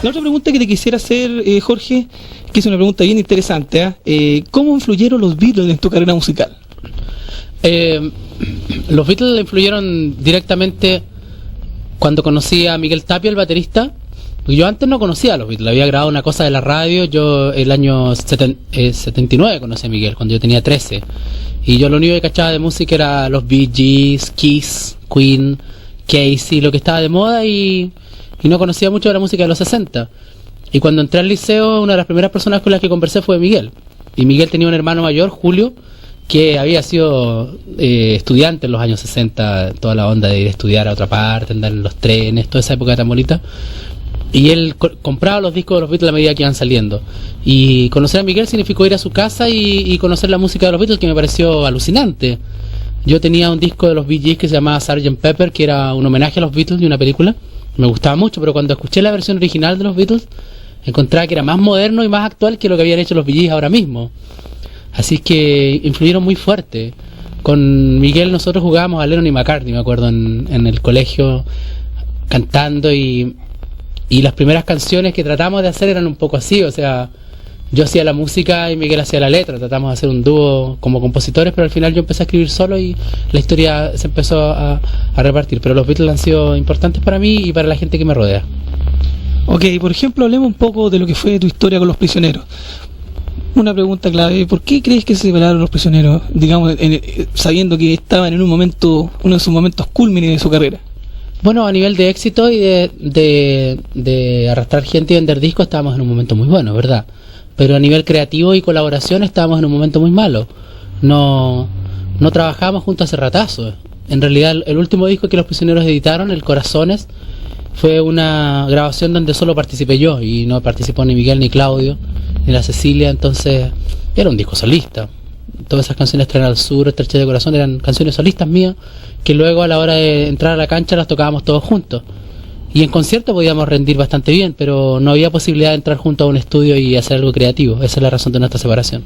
La otra pregunta que te quisiera hacer, Jorge, que es una pregunta bien interesante, ¿cómo influyeron los Beatles en tu carrera musical? Los Beatles influyeron directamente cuando conocí a Miguel Tapia, el baterista. Yo antes no conocía a los Beatles, había grabado una cosa de la radio. Yo el año 79 conocí a Miguel, cuando yo tenía 13. Y yo lo único que cachaba de música era los Bee Gees, Kiss, Queen, Casey, lo que estaba de moda, y no conocía mucho de la música de los 60. Y cuando entré al liceo, una de las primeras personas con las que conversé fue Miguel. Y Miguel tenía un hermano mayor, Julio, que había sido estudiante en los años 60, toda la onda de ir a estudiar a otra parte, andar en los trenes, toda esa época tan bonita. Y él compraba los discos de los Beatles a medida que iban saliendo. Y conocer a Miguel significó ir a su casa y conocer la música de los Beatles, que me pareció alucinante. Yo tenía un disco de los Bee Gees que se llamaba Sgt. Pepper, que era un homenaje a los Beatles de una película. Me gustaba mucho, pero cuando escuché la versión original de los Beatles, encontraba que era más moderno y más actual que lo que habían hecho los Bee Gees ahora mismo. Así que influyeron muy fuerte. Con Miguel nosotros jugábamos a Lennon y McCartney, me acuerdo, en el colegio, cantando, y las primeras canciones que tratamos de hacer eran un poco así, o sea, yo hacía la música y Miguel hacía la letra, tratamos de hacer un dúo como compositores, pero al final yo empecé a escribir solo y la historia se empezó a repartir. Pero los Beatles han sido importantes para mí y para la gente que me rodea. Ok, por ejemplo, hablemos un poco de lo que fue tu historia con Los Prisioneros. Una pregunta clave: ¿por qué crees que se separaron Los Prisioneros, digamos, sabiendo que estaban en uno de sus momentos cúlmines de su carrera? Bueno, a nivel de éxito y de arrastrar gente y vender discos, estábamos en un momento muy bueno, ¿verdad? Pero a nivel creativo y colaboración estábamos en un momento muy malo. No trabajábamos juntos hace ratazo. En realidad, el último disco que Los Prisioneros editaron, El Corazones, fue una grabación donde solo participé yo, y no participó ni Miguel, ni Claudio, ni la Cecilia. Entonces era un disco solista. Todas esas canciones, Tren al Sur, Estrechez de Corazón, eran canciones solistas mías, que luego a la hora de entrar a la cancha las tocábamos todos juntos. Y en concierto podíamos rendir bastante bien, pero no había posibilidad de entrar juntos a un estudio y hacer algo creativo. Esa es la razón de nuestra separación.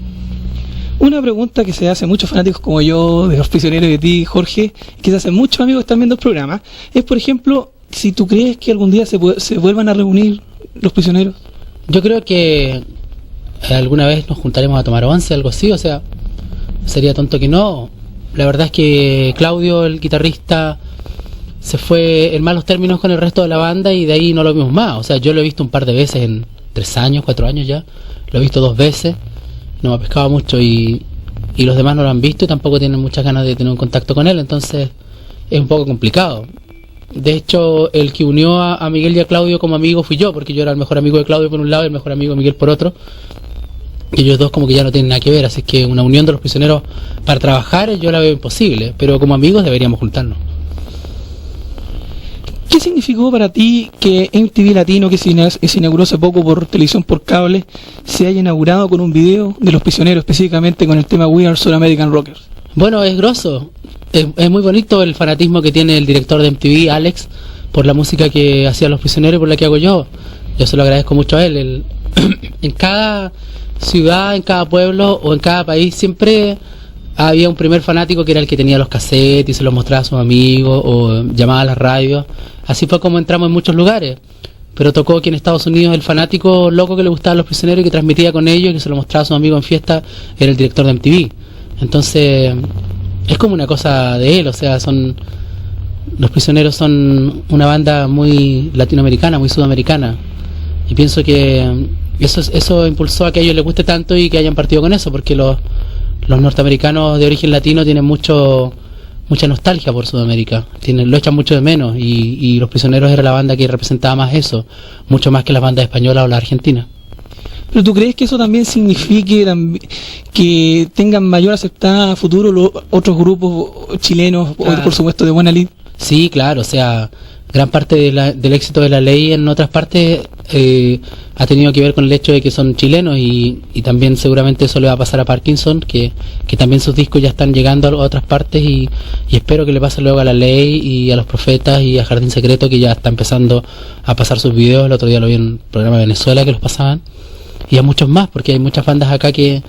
Una pregunta que se hace a muchos fanáticos como yo, de Los Prisioneros, y de ti, Jorge, que se hacen muchos amigos que están viendo el programa, es, por ejemplo, si tú crees que algún día se vuelvan a reunir Los Prisioneros. Yo creo que alguna vez nos juntaremos a tomar once, algo así, o sea, sería tonto que no. La verdad es que Claudio, el guitarrista, se fue en malos términos con el resto de la banda y de ahí no lo vimos más. O sea, yo lo he visto un par de veces en 3 años, 4 años ya. Lo he visto 2 veces, no me ha pescado mucho, y los demás no lo han visto y tampoco tienen muchas ganas de tener un contacto con él, entonces es un poco complicado. De hecho, el que unió a Miguel y a Claudio como amigo fui yo, porque yo era el mejor amigo de Claudio por un lado y el mejor amigo de Miguel por otro. Y ellos dos como que ya no tienen nada que ver, así que una unión de Los Prisioneros para trabajar yo la veo imposible, pero como amigos deberíamos juntarnos. ¿Qué significó para ti que MTV Latino, que se inauguró hace poco por televisión por cable, se haya inaugurado con un video de Los Prisioneros, específicamente con el tema We Are Soul American Rockers? Bueno, es grosso, es muy bonito el fanatismo que tiene el director de MTV, Alex, por la música que hacía Los Prisioneros y por la que hago yo. Yo se lo agradezco mucho a él. En cada ciudad, en cada pueblo o en cada país siempre había un primer fanático que era el que tenía los cassettes y se los mostraba a sus amigos o llamaba a las radios. Así fue como entramos en muchos lugares. Pero tocó que en Estados Unidos el fanático loco que le gustaban Los Prisioneros y que transmitía con ellos y que se lo mostraba a sus amigos en fiesta era el director de MTV. Entonces es como una cosa de él, o sea, Los Prisioneros son una banda muy latinoamericana, muy sudamericana, y pienso que eso impulsó a que a ellos les guste tanto y que hayan partido con eso, porque los norteamericanos de origen latino tienen mucha nostalgia por Sudamérica, lo echan mucho de menos, y Los Prisioneros era la banda que representaba más eso, mucho más que las bandas españolas o las argentinas. ¿Pero tú crees que eso también signifique que tengan mayor aceptada a futuro los otros grupos chilenos, claro, o por supuesto de buena lid? Sí, claro, o sea, gran parte del éxito de La Ley en otras partes ha tenido que ver con el hecho de que son chilenos, y también seguramente eso le va a pasar a Parkinson, que también sus discos ya están llegando a otras partes, y espero que le pase luego a La Ley y a Los Profetas y a Jardín Secreto, que ya está empezando a pasar sus videos. El otro día lo vi en un programa de Venezuela que los pasaban, y a muchos más, porque hay muchas bandas acá que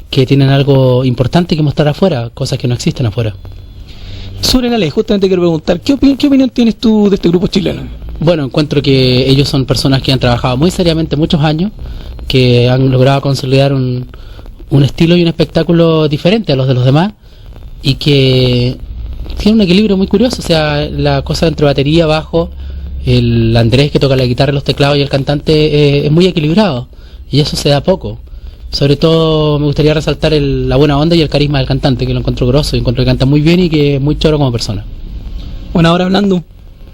tienen algo importante que mostrar afuera, cosas que no existen afuera. Sobre La Ley, justamente quiero preguntar, ¿qué opinión tienes tú de este grupo chileno? Bueno, encuentro que ellos son personas que han trabajado muy seriamente muchos años, que han logrado consolidar un estilo y un espectáculo diferente a los de los demás, y que tiene un equilibrio muy curioso. O sea, la cosa entre batería, bajo, el Andrés que toca la guitarra, los teclados y el cantante es muy equilibrado, y eso se da poco. Sobre todo me gustaría resaltar la buena onda y el carisma del cantante, que lo encuentro grosso, y encuentro que canta muy bien y que es muy choro como persona. Bueno, ahora hablando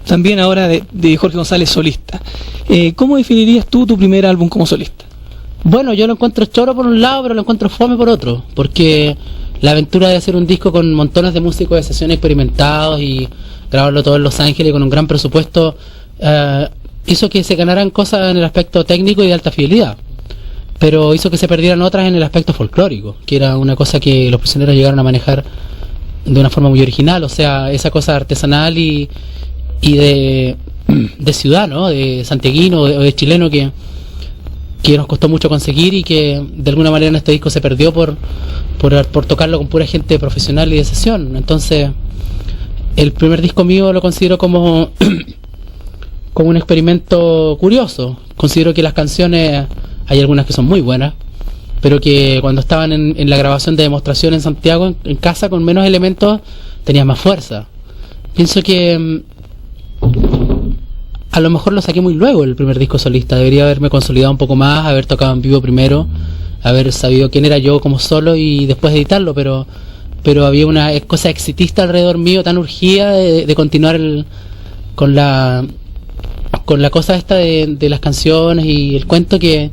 también ahora de Jorge González solista, ¿cómo definirías tú tu primer álbum como solista? Bueno, yo lo encuentro choro por un lado, pero lo encuentro fome por otro, porque la aventura de hacer un disco con montones de músicos de sesión experimentados y grabarlo todo en Los Ángeles con un gran presupuesto, hizo que se ganaran cosas en el aspecto técnico y de alta fidelidad, pero hizo que se perdieran otras en el aspecto folclórico, que era una cosa que Los Prisioneros llegaron a manejar de una forma muy original. O sea, esa cosa artesanal y de ciudad, ¿no? De santiaguino o de chileno que nos costó mucho conseguir, y que de alguna manera en este disco se perdió por tocarlo con pura gente profesional y de sesión. Entonces, el primer disco mío lo considero como un experimento curioso. Considero que las canciones, hay algunas que son muy buenas, pero que cuando estaban en la grabación de demostración en Santiago, en casa, con menos elementos, tenían más fuerza. Pienso que a lo mejor lo saqué muy luego, el primer disco solista. Debería haberme consolidado un poco más, haber tocado en vivo primero, haber sabido quién era yo como solo y después editarlo, pero había una cosa exitista alrededor mío tan urgida de continuar con la cosa esta de las canciones y el cuento que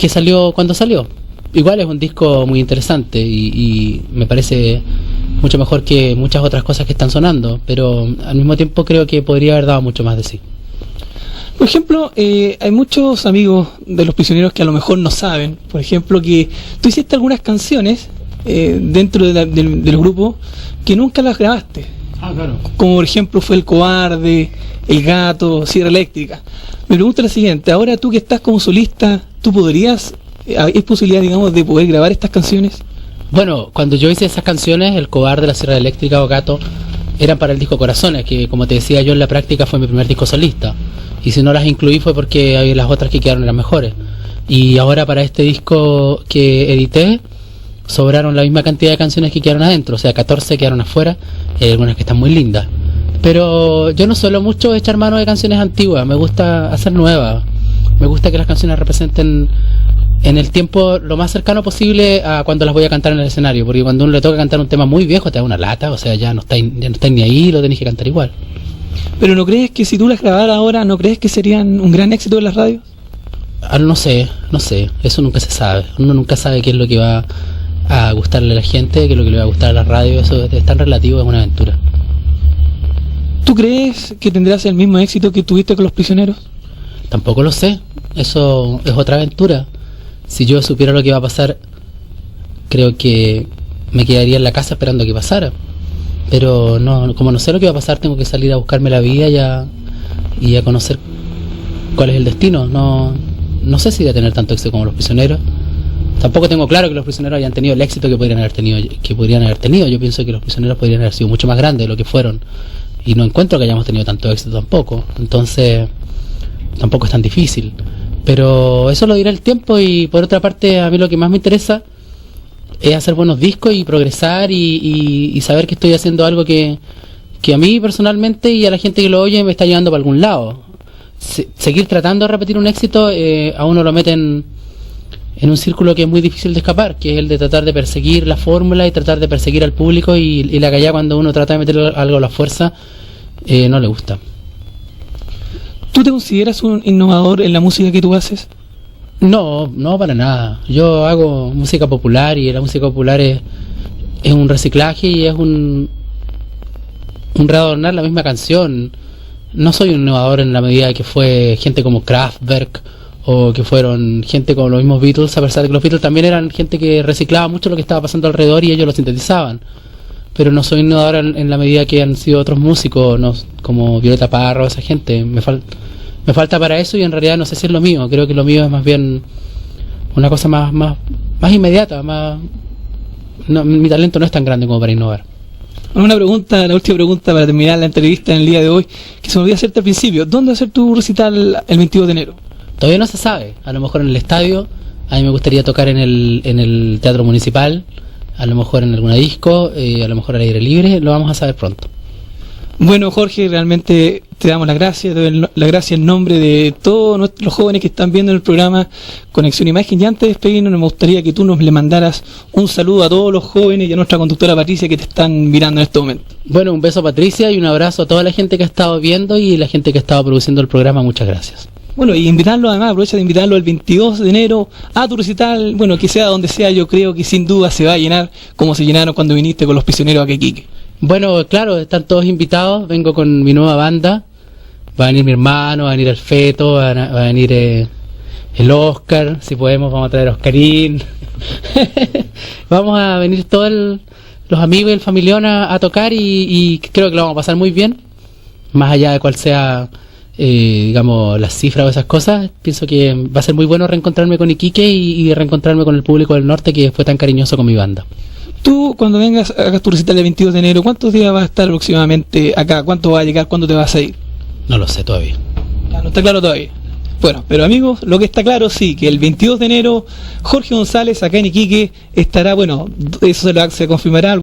salió cuando salió. Igual es un disco muy interesante y me parece mucho mejor que muchas otras cosas que están sonando, pero al mismo tiempo creo que podría haber dado mucho más de sí. Por ejemplo, hay muchos amigos de Los Prisioneros que a lo mejor no saben, por ejemplo, que tú hiciste algunas canciones dentro del grupo que nunca las grabaste. Ah, claro. Como por ejemplo fue El Cobarde, El Gato, Sierra Eléctrica. Me pregunto la siguiente: ahora tú que estás como solista, ¿tú podrías, es posibilidad, digamos, de poder grabar estas canciones? Bueno, cuando yo hice esas canciones, El Cobarde, La Sierra Eléctrica o Gato, eran para el disco Corazones, que como te decía yo, en la práctica fue mi primer disco solista, y si no las incluí fue porque las otras que quedaron eran mejores. Y ahora para este disco que edité sobraron la misma cantidad de canciones que quedaron adentro, o sea, 14 quedaron afuera, y hay algunas que están muy lindas. Pero yo no suelo mucho echar mano de canciones antiguas, me gusta hacer nuevas, me gusta que las canciones representen en el tiempo lo más cercano posible a cuando las voy a cantar en el escenario, porque cuando uno le toca cantar un tema muy viejo te da una lata, o sea, ya no estáis ni ahí, lo tenéis que cantar igual. Pero ¿no crees que si tú las grabaras ahora, no crees que serían un gran éxito en las radios? No sé, eso nunca se sabe, uno nunca sabe qué es lo que va a gustarle a la gente, qué es lo que le va a gustar a la radio, eso es tan relativo, es una aventura. ¿Tú crees que tendrás el mismo éxito que tuviste con Los Prisioneros? Tampoco lo sé, eso es otra aventura. Si yo supiera lo que iba a pasar, creo que me quedaría en la casa esperando que pasara. Pero no, como no sé lo que va a pasar, tengo que salir a buscarme la vida y a conocer cuál es el destino. No sé si voy a tener tanto éxito como Los Prisioneros. Tampoco tengo claro que Los Prisioneros hayan tenido el éxito que podrían haber tenido. Yo pienso que Los Prisioneros podrían haber sido mucho más grandes de lo que fueron. Y no encuentro que hayamos tenido tanto éxito tampoco. Entonces, tampoco es tan difícil. Pero eso lo dirá el tiempo, y por otra parte a mí lo que más me interesa es hacer buenos discos y progresar y saber que estoy haciendo algo que a mí personalmente y a la gente que lo oye me está llevando para algún lado. Seguir tratando de repetir un éxito a uno lo mete en un círculo que es muy difícil de escapar, que es el de tratar de perseguir la fórmula y tratar de perseguir al público, y la callada cuando uno trata de meter algo a la fuerza no le gusta. ¿Tú te consideras un innovador en la música que tú haces? No para nada. Yo hago música popular, y la música popular es un reciclaje y es un readornar la misma canción. No soy un innovador en la medida de que fue gente como Kraftwerk o que fueron gente como los mismos Beatles, a pesar de que los Beatles también eran gente que reciclaba mucho lo que estaba pasando alrededor y ellos lo sintetizaban. Pero no soy innovador en la medida que han sido otros músicos, no, como Violeta Parra o esa gente. Me falta para eso, y en realidad no sé si es lo mío. Creo que lo mío es más bien una cosa más inmediata, mi talento no es tan grande como para innovar. Una pregunta, la última pregunta para terminar la entrevista en el día de hoy, que se me olvidó hacerte al principio. ¿Dónde va a ser tu recital el 22 de enero? Todavía no se sabe, a lo mejor en el estadio, a mí me gustaría tocar en el Teatro Municipal, a lo mejor en alguna disco, a lo mejor al aire libre, lo vamos a saber pronto. Bueno, Jorge, realmente te damos las gracias, te doy las gracias en nombre de todos los jóvenes que están viendo el programa Conexión Imagen. Y antes de despedirnos, me gustaría que tú nos le mandaras un saludo a todos los jóvenes y a nuestra conductora Patricia que te están mirando en este momento. Bueno, un beso, Patricia, y un abrazo a toda la gente que ha estado viendo y la gente que ha estado produciendo el programa. Muchas gracias. Bueno, y invitarlo además, aprovecha de invitarlo el 22 de enero a tu recital, bueno, que sea donde sea, yo creo que sin duda se va a llenar como se llenaron cuando viniste con los prisioneros a Iquique. Bueno, claro, están todos invitados, vengo con mi nueva banda, va a venir mi hermano, va a venir el Feto, va a venir el Oscar, si podemos vamos a traer a Oscarín, vamos a venir todos los amigos y el familión a tocar y creo que lo vamos a pasar muy bien, más allá de cuál sea... digamos, las cifras o esas cosas, pienso que va a ser muy bueno reencontrarme con Iquique y reencontrarme con el público del norte que fue tan cariñoso con mi banda. Tú, cuando vengas, hagas tu recital el 22 de enero, ¿cuántos días vas a estar aproximadamente acá? ¿Cuánto va a llegar? ¿Cuándo te vas a ir? No lo sé todavía. No está claro todavía. Bueno, pero amigos, lo que está claro sí, que el 22 de enero Jorge González acá en Iquique estará, bueno, eso se confirmará